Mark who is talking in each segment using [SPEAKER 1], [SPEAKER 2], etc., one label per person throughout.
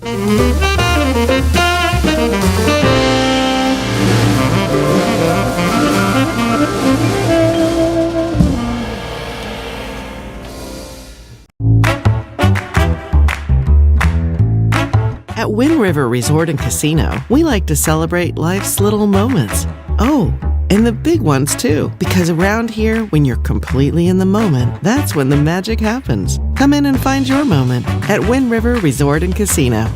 [SPEAKER 1] At Wind River Resort and Casino, we like to celebrate life's little moments. Oh, and the big ones too, because around here, when you're completely in the moment, that's when the magic happens. Come in and find your moment at Wind River Resort and Casino.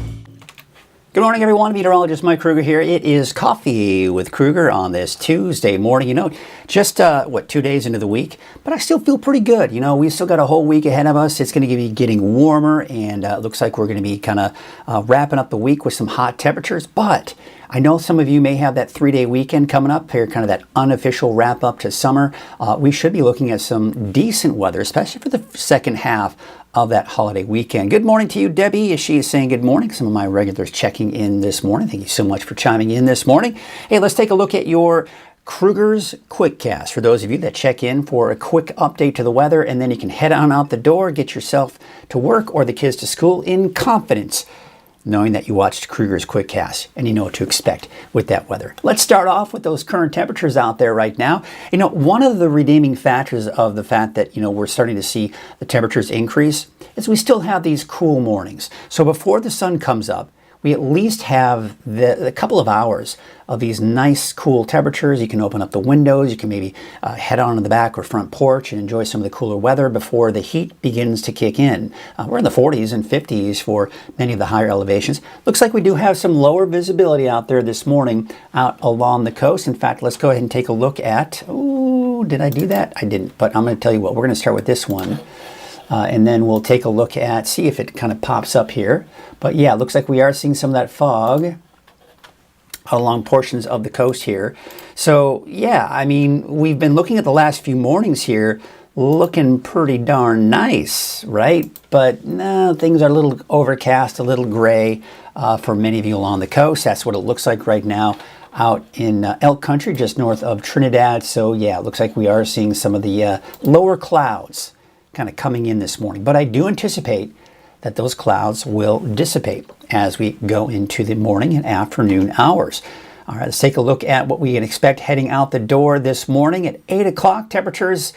[SPEAKER 2] Good morning, everyone. Meteorologist Mike Krueger here. It is Coffee with Krueger on this Tuesday morning. You know, just, 2 days into the week, but I still feel pretty good. You know, we've still got a whole week ahead of us. It's going to be getting warmer, and it looks like we're going to be kind of wrapping up the week with some hot temperatures. But I know some of you may have that 3-day weekend coming up here, kind of that unofficial wrap up to summer. We should be looking at some decent weather, especially for the second half of that holiday weekend. Good morning to you, Debbie. She is saying good morning. Some of my regulars checking in this morning. Thank you so much for chiming in this morning. Hey, let's take a look at your Krueger's Quickcast. For those of you that check in for a quick update to the weather, and then you can head on out the door, get yourself to work or the kids to school in confidence, knowing that you watched Krueger's Quickcast and you know what to expect with that weather. Let's start off with those current temperatures out there right now. You know, one of the redeeming factors of the fact that, you know, we're starting to see the temperatures increase is we still have these cool mornings. So before the sun comes up, we at least have a couple of hours of these nice cool temperatures. You can open up the windows, you can maybe head on to the back or front porch and enjoy some of the cooler weather before the heat begins to kick in. We're in the 40s and 50s for many of the higher elevations. Looks like we do have some lower visibility out there this morning out along the coast. In fact, let's go ahead and take a look at, oh, did I do that? I didn't, but I'm going to tell you what, we're going to start with this one. And then we'll take a look at, see if it kind of pops up here. But yeah, it looks like we are seeing some of that fog along portions of the coast here. So yeah, I mean, we've been looking at the last few mornings here, looking pretty darn nice, right? But no, things are a little overcast, a little gray for many of you along the coast. That's what it looks like right now out in Elk Country, just north of Trinidad. So yeah, it looks like we are seeing some of the lower clouds kind of coming in this morning. But I do anticipate that those clouds will dissipate as we go into the morning and afternoon hours. All right, let's take a look at what we can expect heading out the door this morning at 8 o'clock. Temperatures,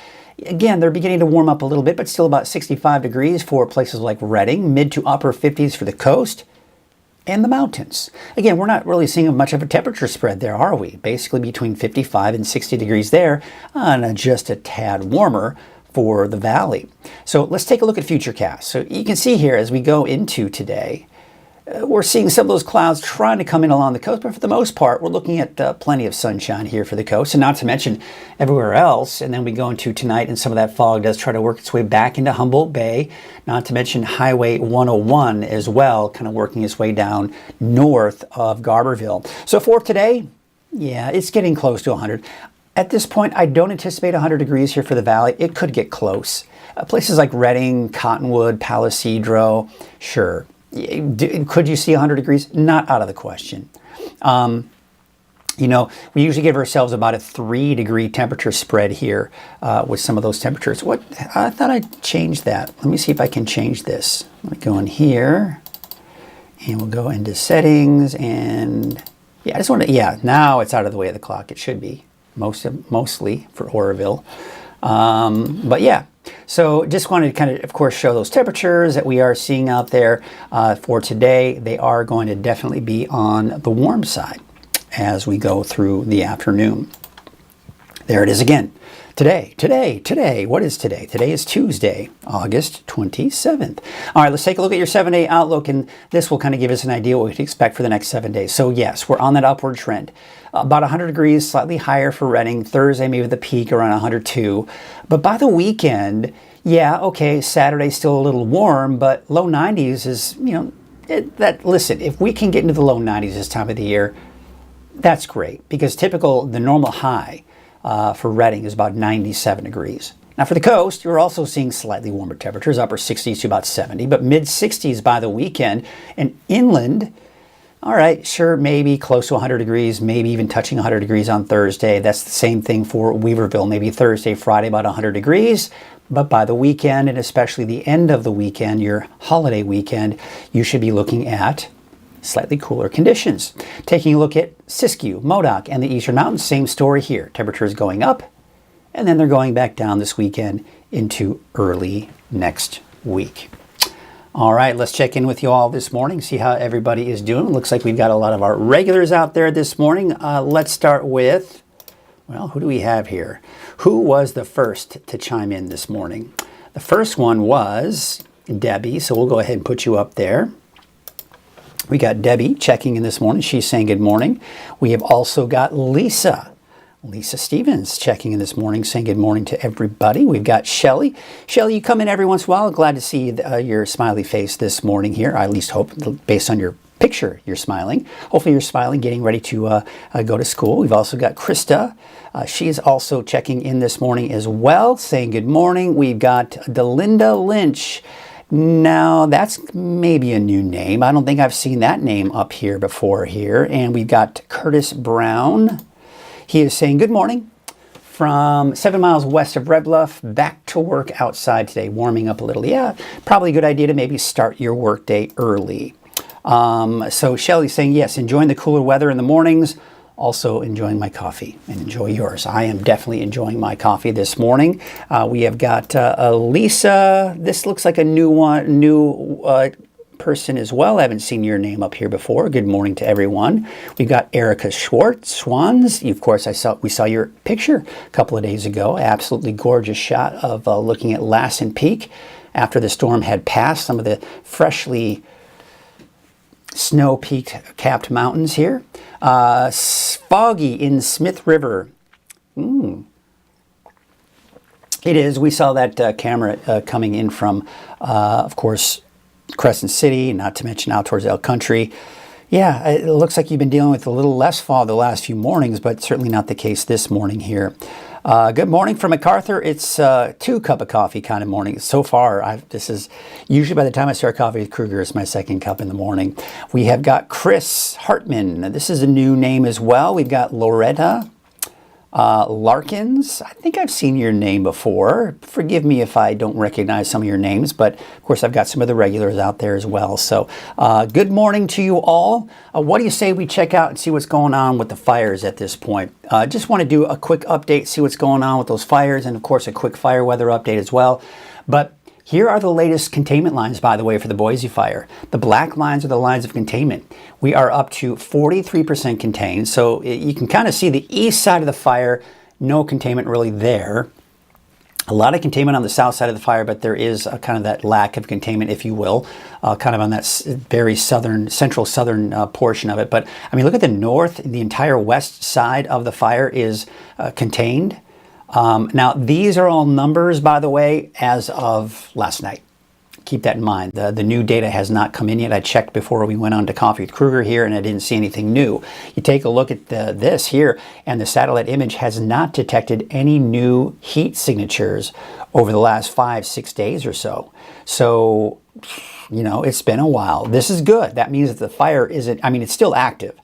[SPEAKER 2] again, they're beginning to warm up a little bit, but still about 65 degrees for places like Redding, mid to upper 50s for the coast and the mountains. Again, we're not really seeing much of a temperature spread there, are we? Basically between 55 and 60 degrees there, and just a tad warmer for the valley. So let's take a look at Futurecast. So you can see here as we go into today, we're seeing some of those clouds trying to come in along the coast, but for the most part, we're looking at plenty of sunshine here for the coast, and not to mention everywhere else. And then we go into tonight, and some of that fog does try to work its way back into Humboldt Bay, not to mention Highway 101 as well, kind of working its way down north of Garberville. So for today, yeah, it's getting close to 100. At this point, I don't anticipate 100 degrees here for the valley. It could get close. Places like Redding, Cottonwood, Palisadro, sure. Could you see 100 degrees? Not out of the question. You know, we usually give ourselves about a 3-degree temperature spread here with some of those temperatures. What? I thought I'd change that. Let me see if I can change this. Let me go in here, and we'll go into settings, and yeah, I just want to, yeah, now it's out of the way of the clock. It should be. Mostly for Oroville. But yeah, so just wanted to kind of course, show those temperatures that we are seeing out there for today. They are going to definitely be on the warm side as we go through the afternoon. There it is again. Today. What is today? Today is Tuesday, August 27th. All right, let's take a look at your 7-day outlook, and this will kind of give us an idea what we can expect for the next 7 days. So yes, we're on that upward trend. About 100 degrees, slightly higher for Redding. Thursday, maybe the peak around 102. But by the weekend, yeah, okay, Saturday's still a little warm, but low 90s is, you know, listen, if we can get into the low 90s this time of the year, that's great, because the normal high for Redding is about 97 degrees. Now for the coast, you're also seeing slightly warmer temperatures, upper 60s to about 70, but mid 60s by the weekend. And inland, all right, sure, maybe close to 100 degrees, maybe even touching 100 degrees on Thursday. That's the same thing for Weaverville, maybe Thursday, Friday, about 100 degrees. But by the weekend, and especially the end of the weekend, your holiday weekend, you should be looking at slightly cooler conditions. Taking a look at Siskiyou, Modoc, and the Eastern Mountains, same story here. Temperatures going up, and then they're going back down this weekend into early next week. All right, let's check in with you all this morning, see how everybody is doing. Looks like we've got a lot of our regulars out there this morning. Let's start with, well, who do we have here? Who was the first to chime in this morning? The first one was Debbie, so we'll go ahead and put you up there. We got Debbie checking in this morning. She's saying good morning. We have also got Lisa Stevens checking in this morning, saying good morning to everybody. We've got Shelly. Shelly, you come in every once in a while. Glad to see your smiley face this morning here. I at least hope, based on your picture, you're smiling. Hopefully you're smiling, getting ready to go to school. We've also got Krista. She is also checking in this morning as well, saying good morning. We've got Delinda Lynch. Now, that's maybe a new name. I don't think I've seen that name up here before here. And we've got Curtis Brown. He is saying good morning from 7 miles west of Red Bluff. Back to work outside today, warming up a little. Yeah, probably a good idea to maybe start your work day early. So Shelly's saying, yes, enjoying the cooler weather in the mornings. Also enjoying my coffee, and enjoy yours. I am definitely enjoying my coffee this morning. We have got Lisa. This looks like a new person as well. I haven't seen your name up here before. Good morning to everyone. We've got Erica Schwartz, Swans. Of course, we saw your picture a couple of days ago. Absolutely gorgeous shot of looking at Lassen Peak after the storm had passed. Some of the freshly snow-peaked capped mountains here. Foggy in Smith River. It is. We saw that camera coming in from, of course, Crescent City, not to mention out towards Elk Country. Yeah, it looks like you've been dealing with a little less fog the last few mornings, but certainly not the case this morning here. Good morning from MacArthur. It's 2 cup of coffee kind of morning. So far, this is usually by the time I start coffee with Krueger, it's my second cup in the morning. We have got Chris Hartman. This is a new name as well. We've got Loretta Larkins. I think I've seen your name before. Forgive me if I don't recognize some of your names, but of course I've got some of the regulars out there as well. So good morning to you all. What do you say we check out and see what's going on with the fires at this point? Just want to do a quick update, see what's going on with those fires, and of course a quick fire weather update as well. But here are the latest containment lines, by the way, for the Boise fire. The black lines are the lines of containment. We are up to 43% contained. So you can kind of see the east side of the fire, no containment really there. A lot of containment on the south side of the fire, but there is a kind of that lack of containment, if you will, kind of on that very central southern portion of it. But I mean, look at the north, the entire west side of the fire is contained. Now, these are all numbers, by the way, as of last night. Keep that in mind. The new data has not come in yet. I checked before we went on to Coffee with Krueger here, and I didn't see anything new. You take a look at this here, and the satellite image has not detected any new heat signatures over the last 5-6 days or so. So, you know, it's been a while. This is good. That means that the fire isn't, I mean, it's still active,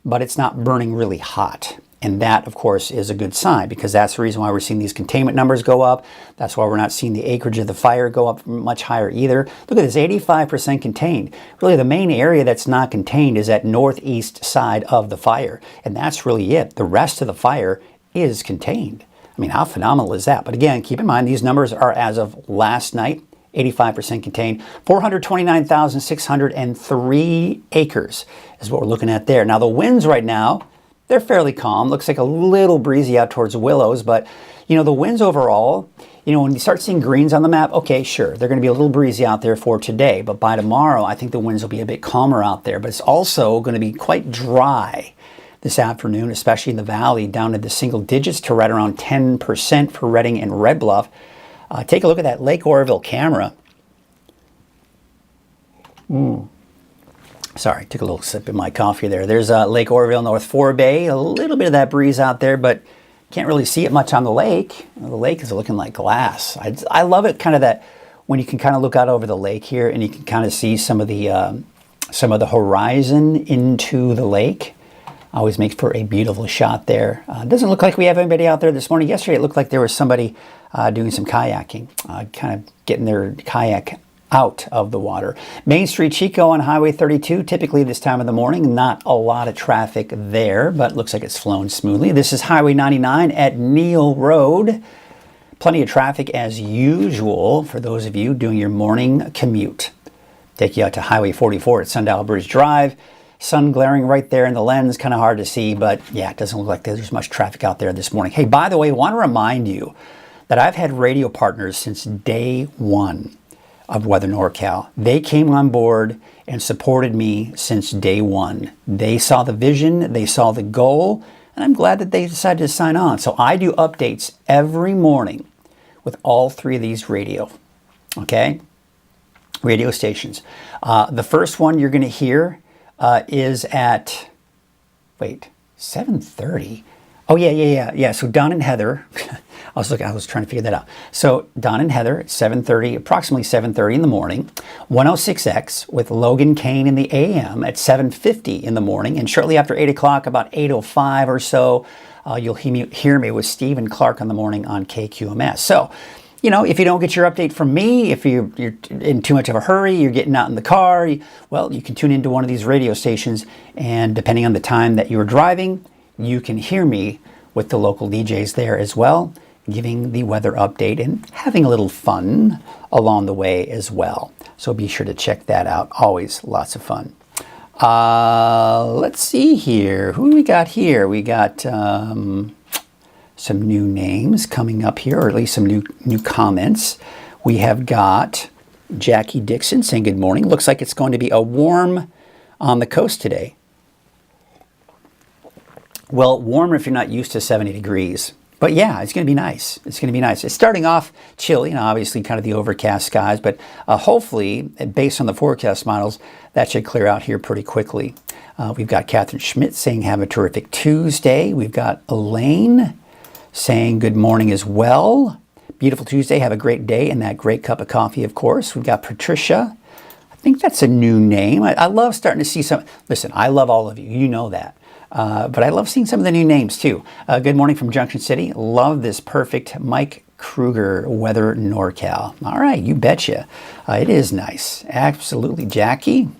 [SPEAKER 2] but it's not burning really hot. And that, of course, is a good sign, because that's the reason why we're seeing these containment numbers go up. That's why we're not seeing the acreage of the fire go up much higher either. Look at this, 85% contained. Really, the main area that's not contained is that northeast side of the fire. And that's really it. The rest of the fire is contained. I mean, how phenomenal is that? But again, keep in mind, these numbers are as of last night. 85% contained. 429,603 acres is what we're looking at there. Now, the winds right now, they're fairly calm. Looks like a little breezy out towards Willows, but you know, the winds overall, you know, when you start seeing greens on the map, okay, sure, they're going to be a little breezy out there for today, but by tomorrow, I think the winds will be a bit calmer out there, but it's also going to be quite dry this afternoon, especially in the valley, down to the single digits to right around 10% for Redding and Red Bluff. Take a look at that Lake Oroville camera. Sorry, took a little sip of my coffee there. There's Lake Oroville, North Forebay. A little bit of that breeze out there, but can't really see it much on the lake. The lake is looking like glass. I love it, kind of that when you can kind of look out over the lake here and you can kind of see some of the horizon into the lake. Always makes for a beautiful shot there. Doesn't look like we have anybody out there this morning. Yesterday, it looked like there was somebody doing some kayaking, kind of getting their kayak out of the water. Main Street Chico on Highway 32, typically this time of the morning, not a lot of traffic there, but looks like it's flown smoothly. This is Highway 99 at Neal Road. Plenty of traffic as usual for those of you doing your morning commute. Take you out to Highway 44 at Sundial Bridge Drive. Sun glaring right there in the lens, kind of hard to see, but yeah, it doesn't look like there's much traffic out there this morning. Hey, by the way, I want to remind you that I've had radio partners since day one of Weather NorCal. They came on board and supported me since day one. They saw the vision, they saw the goal, and I'm glad that they decided to sign on. So I do updates every morning with all three of these radio stations. The first one you're going to hear is at, 7:30. Oh, yeah. So Don and Heather, I was trying to figure that out. So Don and Heather at 7:30, approximately 7:30 in the morning. 106X with Logan Kane in the AM at 7:50 in the morning. And shortly after 8 o'clock, about 8:05 or so, you'll hear me with Steve and Clark in the morning on KQMS. So, you know, if you don't get your update from me, if you're in too much of a hurry, you're getting out in the car, well, you can tune into one of these radio stations, and depending on the time that you're driving, you can hear me with the local DJs there as well, giving the weather update and having a little fun along the way as well. So be sure to check that out. Always lots of fun. Let's see here. Who do we got here? We got some new names coming up here, or at least some new comments. We have got Jackie Dixon saying good morning. Looks like it's going to be a warm on the coast today. Well, warmer if you're not used to 70 degrees. But yeah, it's going to be nice. It's going to be nice. It's starting off chilly, obviously kind of the overcast skies, but hopefully, based on the forecast models, that should clear out here pretty quickly. We've got Catherine Schmidt saying have a terrific Tuesday. We've got Elaine saying good morning as well. Beautiful Tuesday. Have a great day and that great cup of coffee, of course. We've got Patricia. I think that's a new name. I love starting to see some. Listen, I love all of you. You know that. But I love seeing some of the new names too. Good morning from Junction City. Love this perfect Mike Krueger Weather NorCal. All right, you betcha. It is nice. Absolutely. Jackie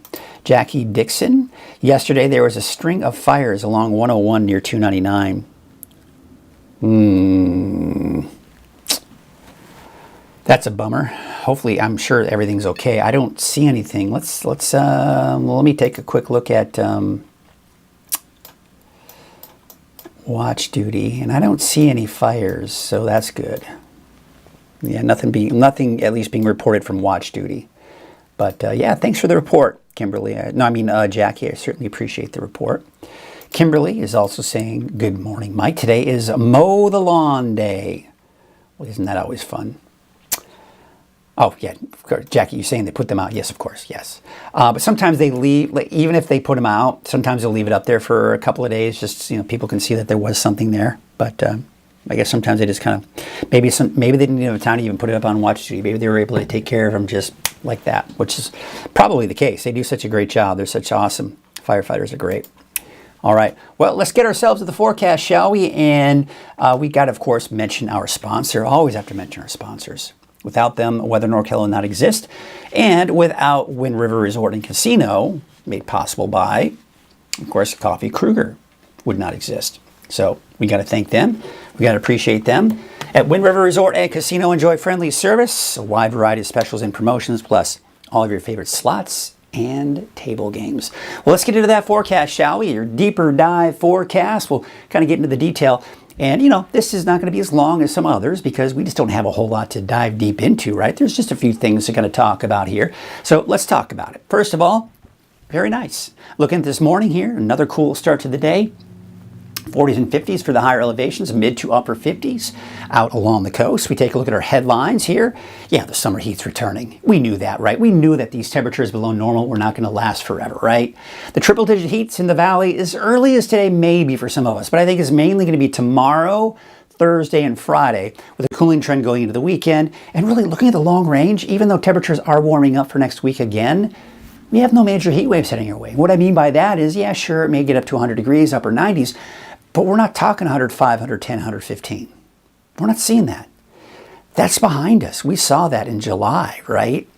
[SPEAKER 2] Dixon. Yesterday there was a string of fires along 101 near 299. That's a bummer. Hopefully, I'm sure everything's okay. I don't see anything. Let me take a quick look at watch duty, and I don't see any fires, so that's good. Yeah, nothing at least being reported from watch duty. But yeah, thanks for the report, Kimberly. Jackie. I certainly appreciate the report. Kimberly is also saying, good morning, Mike. Today is Mow the Lawn Day. Well, isn't that always fun? Oh, yeah, of course. Jackie, you're saying they put them out. Yes, of course, yes. But sometimes they leave, even if they put them out, sometimes they'll leave it up there for a couple of days, just, people can see that there was something there. But I guess sometimes they just kind of, maybe they didn't have time to even put it up on watch duty. Maybe they were able to take care of them just like that, which is probably the case. They do such a great job. They're such awesome. Firefighters are great. All right, well, let's get ourselves to the forecast, shall we? And we got to, of course, mention our sponsor. Always have to mention our sponsors. Without them, Weather NorCal would not exist. And without Wind River Resort and Casino, made possible by, of course, Coffee Krueger, would not exist. So we got to thank them. We got to appreciate them. At Wind River Resort and Casino, enjoy friendly service, a wide variety of specials and promotions, plus all of your favorite slots and table games. Well, let's get into that forecast, shall we? Your deeper dive forecast. We'll kind of get into the detail. And, this is not going to be as long as some others because we just don't have a whole lot to dive deep into, right? There's just a few things to kind of talk about here. So let's talk about it. First of all, very nice. Looking at this morning here, another cool start to the day. 40s and 50s for the higher elevations, mid to upper 50s out along the coast. We take a look at our headlines here. Yeah, the summer heat's returning. We knew that, right? We knew that these temperatures below normal were not going to last forever, right? The triple-digit heats in the valley as early as today, maybe for some of us, but I think it's mainly going to be tomorrow, Thursday, and Friday, with a cooling trend going into the weekend. And really looking at the long range, even though temperatures are warming up for next week again, we have no major heat waves heading our way. What I mean by that is, yeah, sure, it may get up to 100 degrees, upper 90s, but we're not talking 105, 110, 115. We're not seeing that. That's behind us. We saw that in July, right?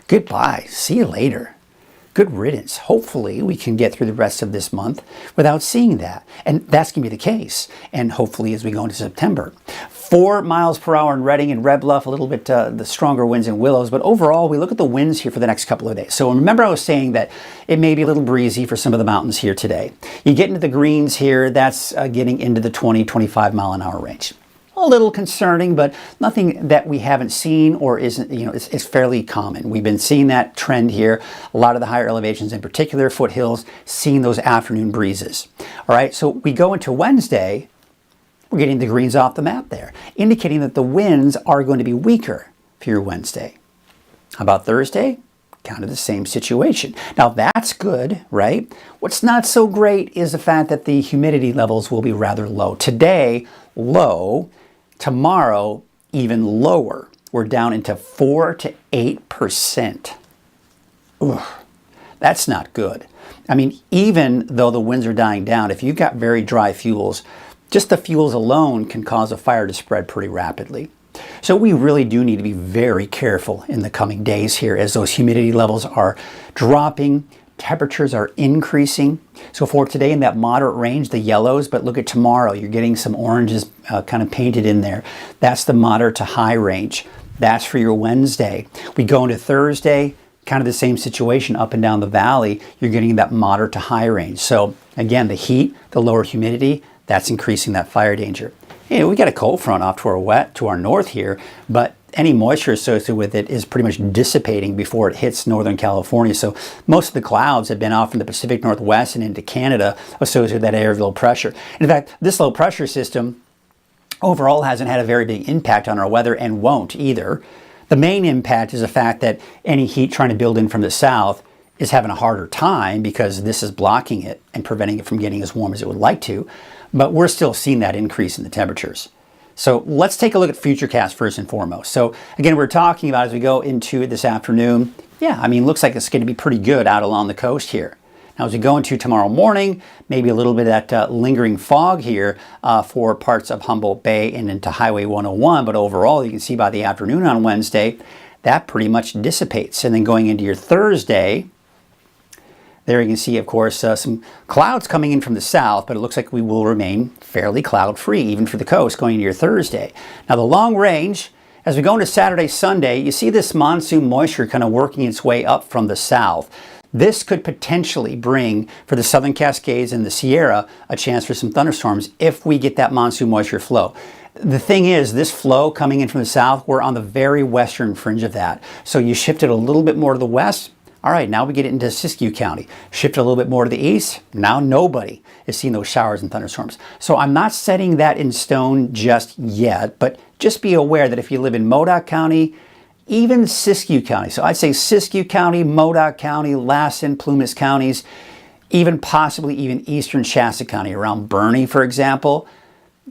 [SPEAKER 2] Goodbye. See you later. Good riddance. Hopefully we can get through the rest of this month without seeing that. And that's going to be the case. And hopefully as we go into September. 4 miles per hour in Redding and Red Bluff, a little bit the stronger winds in Willows. But overall, we look at the winds here for the next couple of days. So remember I was saying that it may be a little breezy for some of the mountains here today. You get into the greens here, that's getting into the 20-25 mile an hour range. A little concerning, but nothing that we haven't seen or isn't, it's fairly common. We've been seeing that trend here. A lot of the higher elevations, in particular foothills, seeing those afternoon breezes. All right, so we go into Wednesday, we're getting the greens off the map there, indicating that the winds are going to be weaker for your Wednesday. How about Thursday? Kind of the same situation. Now that's good, right? What's not so great is the fact that the humidity levels will be rather low. Today, low. Tomorrow, even lower. We're down into 4 to 8%. Ugh, that's not good. I mean, even though the winds are dying down, if you've got very dry fuels, just the fuels alone can cause a fire to spread pretty rapidly. So we really do need to be very careful in the coming days here as those humidity levels are dropping. Temperatures are increasing. So for today in that moderate range, the yellows, but look at tomorrow, you're getting some oranges kind of painted in there. That's the moderate to high range. That's for your Wednesday. We go into Thursday, kind of the same situation up and down the valley. You're getting that moderate to high range. So again, the heat, the lower humidity, that's increasing that fire danger. We got a cold front off to our north here, but any moisture associated with it is pretty much dissipating before it hits Northern California. So most of the clouds have been off from the Pacific Northwest and into Canada associated with that area of low pressure. In fact, this low pressure system overall hasn't had a very big impact on our weather and won't either. The main impact is the fact that any heat trying to build in from the south is having a harder time because this is blocking it and preventing it from getting as warm as it would like to. But we're still seeing that increase in the temperatures. So let's take a look at Futurecast first and foremost. So again, we're talking about as we go into this afternoon, looks like it's going to be pretty good out along the coast here. Now as we go into tomorrow morning, maybe a little bit of that lingering fog here for parts of Humboldt Bay and into Highway 101. But overall, you can see by the afternoon on Wednesday, that pretty much dissipates. And then going into your Thursday, there you can see, of course, some clouds coming in from the south, but it looks like we will remain fairly cloud-free, even for the coast, going into your Thursday. Now, the long range, as we go into Saturday, Sunday, you see this monsoon moisture kind of working its way up from the south. This could potentially bring, for the Southern Cascades and the Sierra, a chance for some thunderstorms if we get that monsoon moisture flow. The thing is, this flow coming in from the south, we're on the very western fringe of that. So you shift it a little bit more to the west. All right, now we get it into Siskiyou County. Shift it a little bit more to the east. Now nobody is seeing those showers and thunderstorms. So I'm not setting that in stone just yet, but just be aware that if you live in Modoc County, even Siskiyou County, so I'd say Siskiyou County, Modoc County, Lassen, Plumas counties, even possibly even eastern Shasta County, around Bernie, for example,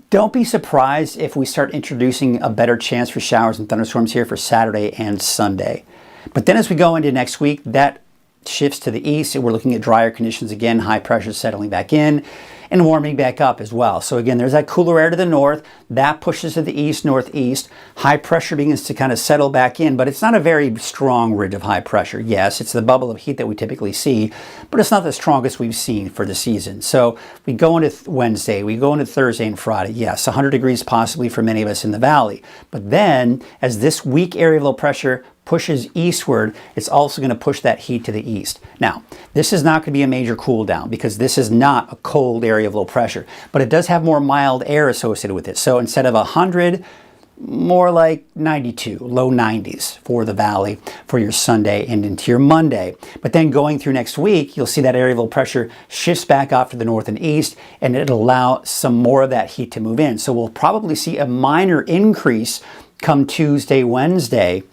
[SPEAKER 2] don't be surprised if we start introducing a better chance for showers and thunderstorms here for Saturday and Sunday. But then as we go into next week, that shifts to the east, and we're looking at drier conditions again, high pressure settling back in and warming back up as well. So again, there's that cooler air to the north, that pushes to the east, northeast. High pressure begins to kind of settle back in, but it's not a very strong ridge of high pressure. Yes, it's the bubble of heat that we typically see, but it's not the strongest we've seen for the season. So we go into Wednesday, we go into Thursday and Friday. Yes, 100 degrees possibly for many of us in the valley. But then as this weak area of low pressure pushes eastward, it's also going to push that heat to the east. Now, this is not going to be a major cool down because this is not a cold area of low pressure, but it does have more mild air associated with it. So instead of 100, more like 92, low 90s for the valley for your Sunday and into your Monday. But then going through next week, you'll see that area of low pressure shifts back off to the north and east, and it'll allow some more of that heat to move in. So we'll probably see a minor increase come Tuesday, Wednesday,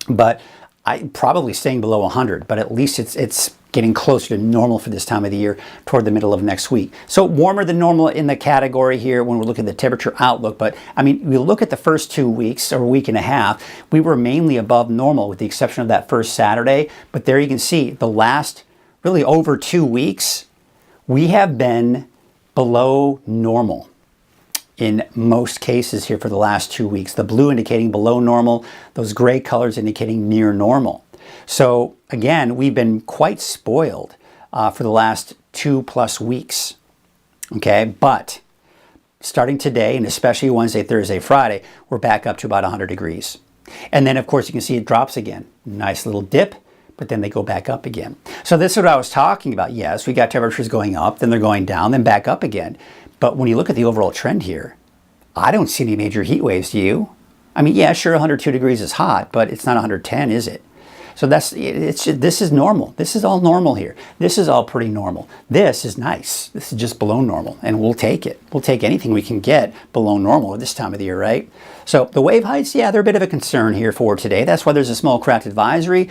[SPEAKER 2] but I'm probably staying below 100, but at least it's getting closer to normal for this time of the year toward the middle of next week. So warmer than normal in the category here when we're looking at the temperature outlook. But I mean, we look at the first 2 weeks or a week and a half, we were mainly above normal with the exception of that first Saturday. But there you can see the last really over 2 weeks, we have been below normal in most cases here for the last 2 weeks. The blue indicating below normal, those gray colors indicating near normal. So again, we've been quite spoiled for the last 2+ weeks. Okay, but starting today, and especially Wednesday, Thursday, Friday, we're back up to about 100 degrees. And then, of course, you can see it drops again. Nice little dip, but then they go back up again. So this is what I was talking about. Yes, we got temperatures going up, then they're going down, then back up again. But when you look at the overall trend here, I don't see any major heat waves, do you? I mean, yeah, sure, 102 degrees is hot, but it's not 110, is it? So this is normal. This is all normal here. This is all pretty normal. This is nice. This is just below normal, and we'll take it. We'll take anything we can get below normal at this time of the year, right? So the wave heights, yeah, they're a bit of a concern here for today. That's why there's a small craft advisory.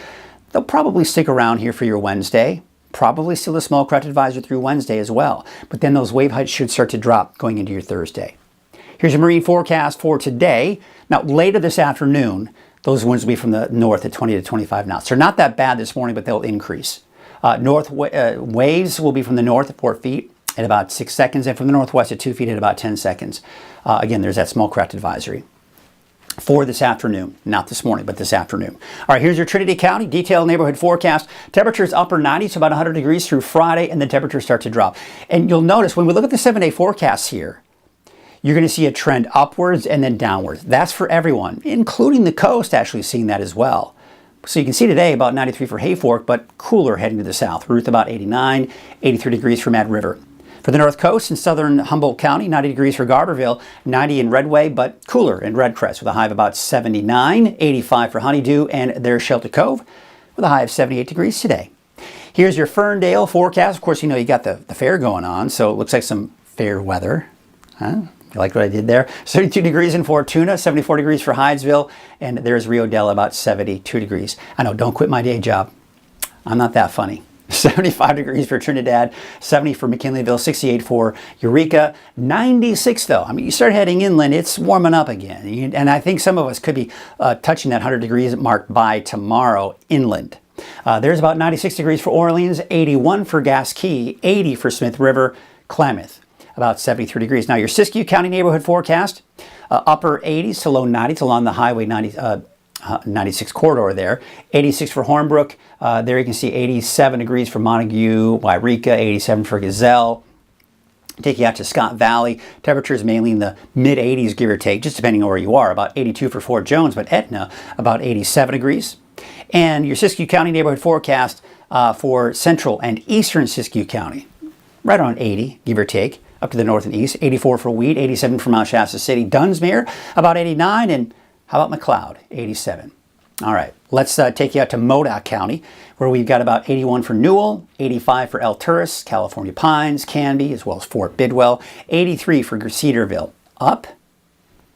[SPEAKER 2] They'll probably stick around here for your Wednesday. Probably still a small craft advisory through Wednesday as well. But then those wave heights should start to drop going into your Thursday. Here's your marine forecast for today. Now, later this afternoon, those winds will be from the north at 20 to 25 knots. They're not that bad this morning, but they'll increase. Waves will be from the north at 4 feet at about 6 seconds, and from the northwest at 2 feet at about 10 seconds. Again, there's that small craft advisory for this afternoon. Not this morning, but this afternoon. All right, here's your Trinity County detailed neighborhood forecast. Temperatures upper 90s, so about 100 degrees through Friday, and then temperatures start to drop. And you'll notice when we look at the 7-day forecasts here, you're going to see a trend upwards and then downwards. That's for everyone, including the coast actually seeing that as well. So you can see today about 93 for Hayfork, but cooler heading to the south. Ruth about 89, 83 degrees for Mad River. For the north coast in southern Humboldt County, 90 degrees for Garberville, 90 in Redway, but cooler in Red Crest with a high of about 79, 85 for Honeydew, and there's Shelter Cove with a high of 78 degrees today. Here's your Ferndale forecast. Of course, you know you got the fair going on, so it looks like some fair weather. Huh? You like what I did there? 32 degrees in Fortuna, 74 degrees for Hydesville, and there's Rio Dell about 72 degrees. I know, don't quit my day job. I'm not that funny. 75 degrees for Trinidad, 70 for McKinleyville, 68 for Eureka, 96 though. I mean, you start heading inland, it's warming up again. And I think some of us could be touching that 100 degrees mark by tomorrow inland. There's about 96 degrees for Orleans, 81 for Gasquet, 80 for Smith River, Klamath, about 73 degrees. Now your Siskiyou County neighborhood forecast, upper 80s to low 90s along the Highway 96 corridor there. 86 for Hornbrook. There you can see 87 degrees for Montague, Wairika, 87 for Gazelle. Take you out to Scott Valley. Temperatures mainly in the mid 80s, give or take, just depending on where you are. About 82 for Fort Jones, but Etna, about 87 degrees. And your Siskiyou County neighborhood forecast for central and eastern Siskiyou County, right around 80, give or take, up to the north and east. 84 for Wheat, 87 for Mount Shasta City. Dunsmuir, about 89, and how about McLeod, 87. All right, let's take you out to Modoc County, where we've got about 81 for Newell, 85 for Alturas, California Pines, Canby, as well as Fort Bidwell, 83 for Cedarville. Up,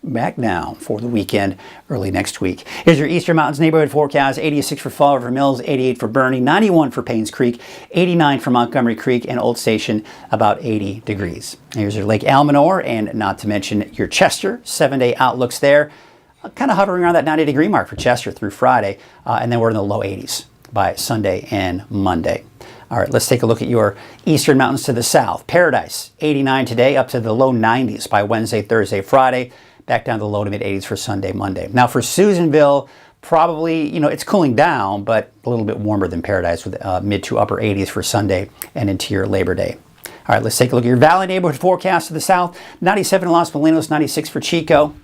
[SPEAKER 2] back down for the weekend, early next week. Here's your Eastern Mountains neighborhood forecast, 86 for Fall River Mills, 88 for Bernie, 91 for Paynes Creek, 89 for Montgomery Creek, and Old Station, about 80 degrees. Here's your Lake Almanor, and not to mention your Chester, 7-day outlooks there. Kind of hovering around that 90-degree mark for Chester through Friday, and then we're in the low 80s by Sunday and Monday. All right, let's take a look at your Eastern Mountains to the south. Paradise, 89 today, up to the low 90s by Wednesday, Thursday, Friday, back down to the low to mid 80s for Sunday, Monday. Now for Susanville, probably, you know, it's cooling down, but a little bit warmer than Paradise with mid to upper 80s for Sunday and into your Labor Day. All right, let's take a look at your Valley neighborhood forecast to the south. 97 in Los Molinos, 96 for Chico.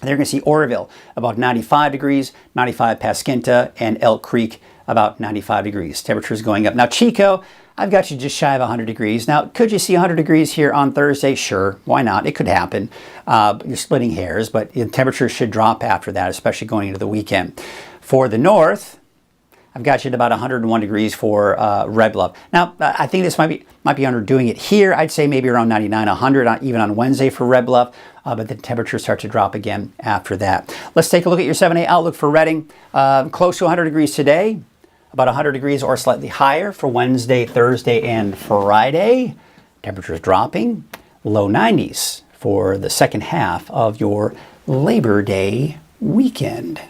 [SPEAKER 2] They're going to see Oroville about 95 degrees, 95 Pasquinta, and Elk Creek about 95 degrees. Temperatures going up. Now Chico, I've got you just shy of 100 degrees. Now, could you see 100 degrees here on Thursday? Sure, why not? It could happen. You're splitting hairs, but the temperatures should drop after that, especially going into the weekend. For the north, I've got you at about 101 degrees for Red Bluff. Now, I think this might be underdoing it here. I'd say maybe around 99, 100, even on Wednesday for Red Bluff, but the temperatures start to drop again after that. Let's take a look at your 7-day outlook for Redding. Close to 100 degrees today, about 100 degrees or slightly higher for Wednesday, Thursday, and Friday. Temperatures dropping, low 90s for the second half of your Labor Day weekend.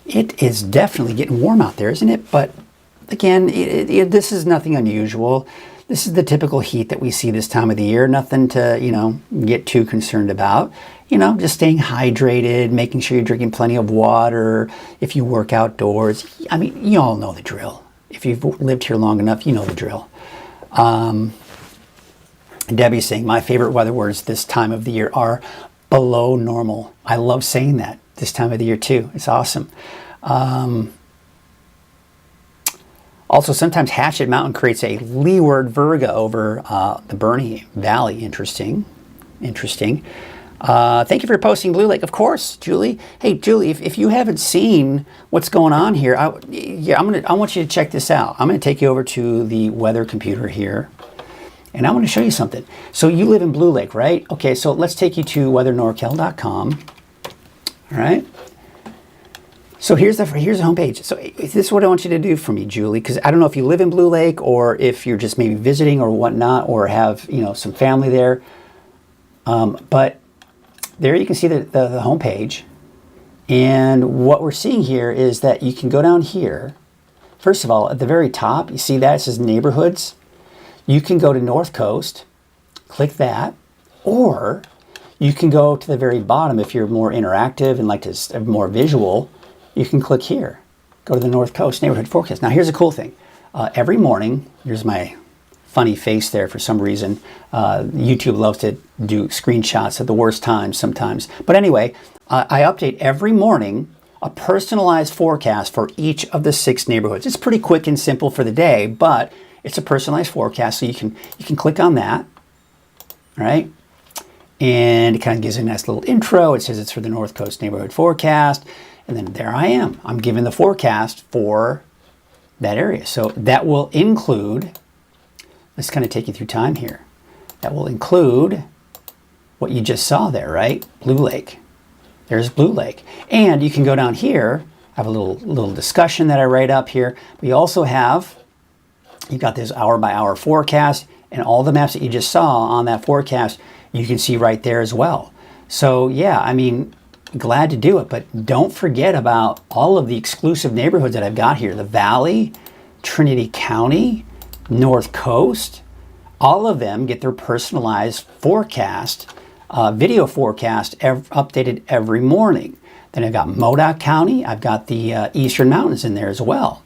[SPEAKER 2] It is definitely getting warm out there, isn't it? But again, this is nothing unusual. this is the typical heat that we see this time of the year. Nothing to, get too concerned about. Just staying hydrated, making sure you're drinking plenty of water. If you work outdoors, I mean, you all know the drill. If you've lived here long enough, you know the drill. Debbie's saying, my favorite weather words this time of the year are below normal. I love saying that this time of the year too. It's awesome. Also, sometimes Hatchet Mountain creates a leeward virga over the Bernie Valley. Interesting. Thank you for posting Blue Lake. Of course, Julie. Hey, Julie, if you haven't seen what's going on here, I want you to check this out. I'm going to take you over to the weather computer here, and I want to show you something. So you live in Blue Lake, right? Okay, so let's take you to weathernorcal.com. All right. So here's the homepage. So this is what I want you to do for me, Julie, because I don't know if you live in Blue Lake or if you're just maybe visiting or whatnot, or have some family there. But there you can see the homepage, and what we're seeing here is that you can go down here. First of all, at the very top, you see that it says neighborhoods. You can go to North Coast, click that, or you can go to the very bottom if you're more interactive and like to have more visual. You can click here, go to the North Coast neighborhood forecast. Now here's a cool thing. Every morning, here's my funny face there for some reason. YouTube loves to do screenshots at the worst times sometimes. But anyway, I update every morning a personalized forecast for each of the 6 neighborhoods. It's pretty quick and simple for the day, but it's a personalized forecast, so you can click on that, all right? And it kind of gives a nice little intro. It says it's for the North Coast neighborhood forecast. And then there I am. I'm giving the forecast for that area. So that will include, let's kind of take you through time here. That will include what you just saw there, right? Blue Lake. There's Blue Lake. And you can go down here. I have a little discussion that I write up here. But you also have, you've got this hour by hour forecast, and all the maps that you just saw on that forecast, you can see right there as well. So yeah, I mean, glad to do it, but don't forget about all of the exclusive neighborhoods that I've got here. The Valley, Trinity County, North Coast, all of them get their personalized forecast, video forecast updated every morning. Then I've got Modoc County, I've got the Eastern Mountains in there as well.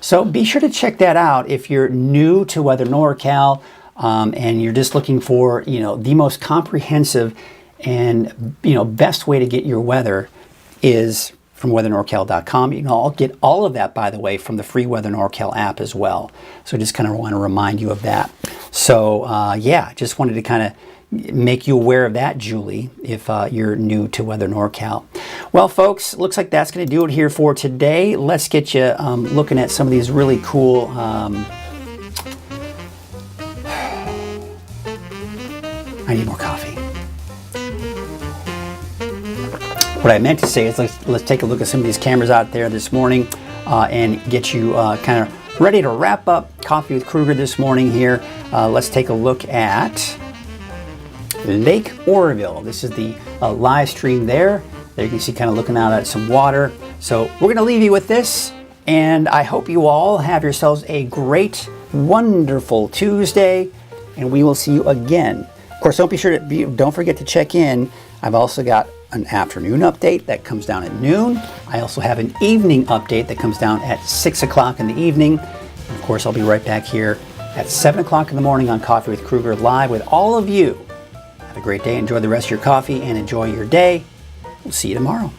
[SPEAKER 2] So be sure to check that out if you're new to Weather NorCal and you're just looking for, the most comprehensive and best way to get your weather is from weathernorcal.com. You can all get all of that, by the way, from the free Weather NorCal app as well. So just kind of want to remind you of that. So yeah, just wanted to kind of make you aware of that, Julie, if you're new to Weather NorCal. Well, folks, looks like that's going to do it here for today. Let's get you looking at some of these really cool I need more coffee. What I meant to say is let's take a look at some of these cameras out there this morning and get you kind of ready to wrap up Coffee with Krueger this morning here. Let's take a look at Lake Oroville. This is the live stream there. There you can see kind of looking out at some water. So we're going to leave you with this, and I hope you all have yourselves a great, wonderful Tuesday, and we will see you again. Of course, don't forget to check in. I've also got an afternoon update that comes down at noon. I also have an evening update that comes down at 6 o'clock in the evening. And of course, I'll be right back here at 7 o'clock in the morning on Coffee with Krueger live with all of you. Have a great day. Enjoy the rest of your coffee and enjoy your day. We'll see you tomorrow.